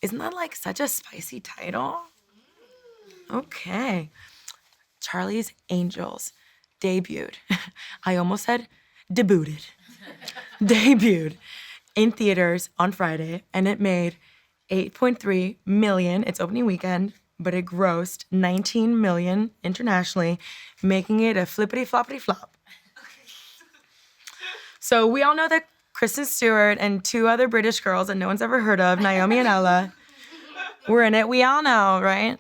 Isn't that like such a spicy title? Okay. Charlie's Angels debuted. I almost said debuted. Debuted in theaters on Friday, and it made 8.3 million its opening weekend, but it grossed 19 million internationally, making it a flippity-floppity flop. So we all know that Kristen Stewart and two other British girls that no one's ever heard of, Naomi and Ella, were in it. We all know, right?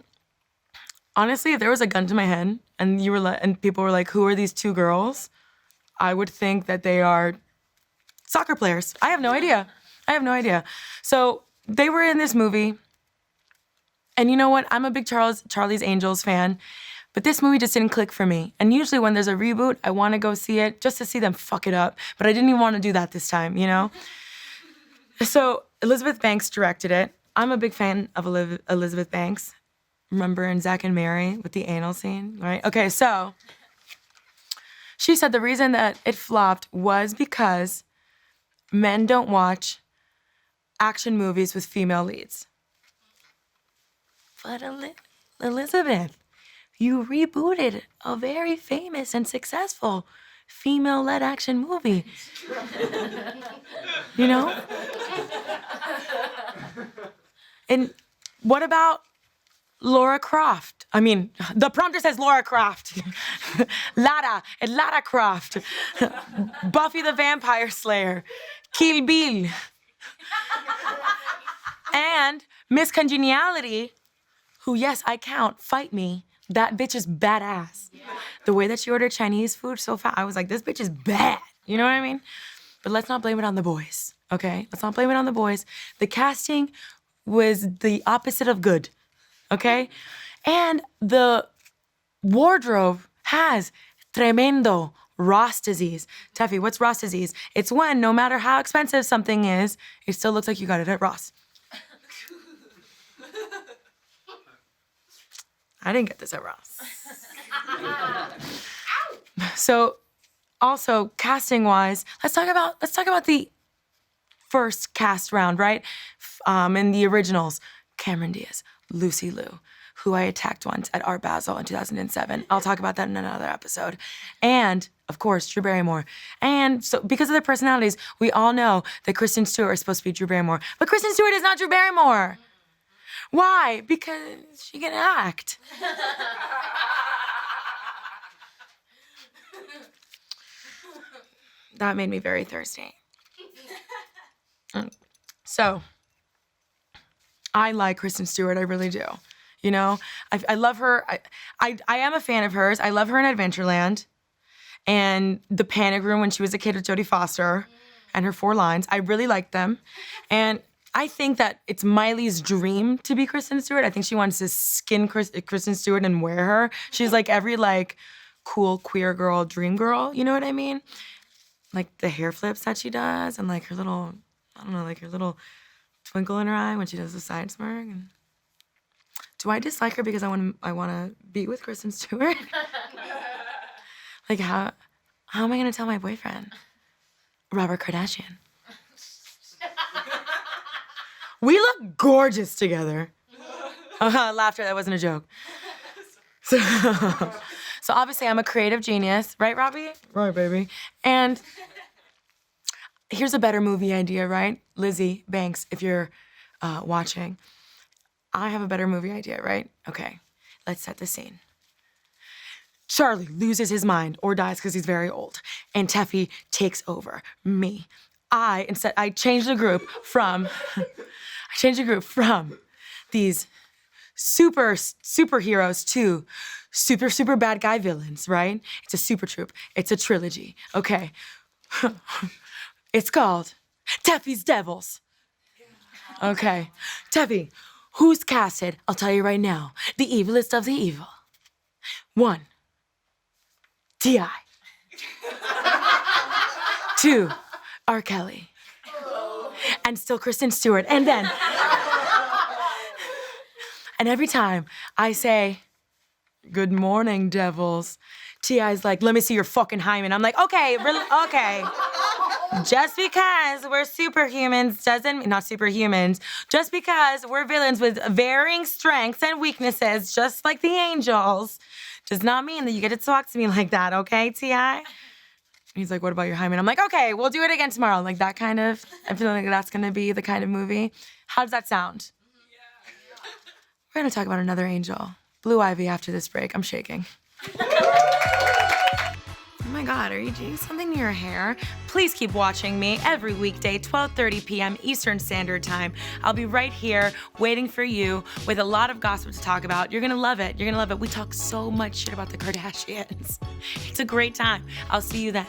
Honestly, if there was a gun to my head and and people were like, "Who are these two girls?" I would think that they are soccer players. I have no idea. So they were in this movie, and you know what? I'm a big Charlie's Angels fan, but this movie just didn't click for me. And usually when there's a reboot, I want to go see it just to see them fuck it up, but I didn't even want to do that this time, you know? So Elizabeth Banks directed it. I'm a big fan of Elizabeth Banks. Remember in Zack and Mary with the anal scene, right? Okay, so she said the reason that it flopped was because men don't watch action movies with female leads. But Elizabeth, you rebooted a very famous and successful female-led action movie. You know? And what about Laura Croft? I mean, the prompter says Laura Croft. Lara Croft. Buffy the Vampire Slayer. Kill Bill. And Miss Congeniality, who, yes, I count, fight me. That bitch is badass. Yeah. The way that she ordered Chinese food so fast, I was like, this bitch is bad. You know what I mean? But let's not blame it on the boys, okay? Let's not blame it on the boys. The casting was the opposite of good, okay? And the wardrobe has tremendo Ross disease. Tefi, what's Ross disease? It's when no matter how expensive something is, it still looks like you got it at Ross. I didn't get this at Ross. So, also casting-wise, let's talk about the first cast round, right? In the originals, Cameron Diaz, Lucy Liu, who I attacked once at Art Basel in 2007. I'll talk about that in another episode. And, of course, Drew Barrymore. And so, because of their personalities, we all know that Kristen Stewart is supposed to be Drew Barrymore. But Kristen Stewart is not Drew Barrymore. Why? Because she can act. That made me very thirsty. So, I like Kristen Stewart, I really do. You know, I love her. I am a fan of hers. I love her in Adventureland and The Panic Room when she was a kid with Jodie Foster and her 4 lines. I really like them. And I think that it's Miley's dream to be Kristen Stewart. I think she wants to skin Kristen Stewart and wear her. She's like every like cool queer girl, dream girl. You know what I mean? Like the hair flips that she does and like her little, I don't know, like her little twinkle in her eye when she does the side smirk. And do I dislike her because I want to be with Kristen Stewart? Like how am I gonna tell my boyfriend, Robert Kardashian? We look gorgeous together. Laughter, that wasn't a joke. So obviously I'm a creative genius, right, Robbie? Right, baby. And here's a better movie idea, right? Lizzie Banks, if you're watching. I have a better movie idea, right? Okay, let's set the scene. Charlie loses his mind or dies because he's very old, and Tefi takes over me. I change the group from these superheroes to super bad guy villains, right? It's a super troupe. It's a trilogy. Okay. It's called Tefi's Devils. Okay. Tefi, who's casted? I'll tell you right now. The evilest of the evil. 1, T.I. 2, R. Kelly. And still Kristen Stewart. And then, and every time I say, "Good morning, devils," T.I.'s like, "Let me see your fucking hymen." I'm like, okay, really, okay. Just because we're superhumans doesn't, not superhumans, just because we're villains with varying strengths and weaknesses, just like the angels, does not mean that you get to talk to me like that, okay, T.I.? He's like, what about your hymen? I'm like, okay, we'll do it again tomorrow. Like that kind of, I feel like that's gonna be the kind of movie. How does that sound? We're gonna talk about another angel. Blue Ivy after this break. I'm shaking. Oh my God, are you doing something to your hair? Please keep watching me every weekday, 12:30 p.m. Eastern Standard Time. I'll be right here waiting for you with a lot of gossip to talk about. You're gonna love it. You're gonna love it. We talk so much shit about the Kardashians. It's a great time. I'll see you then.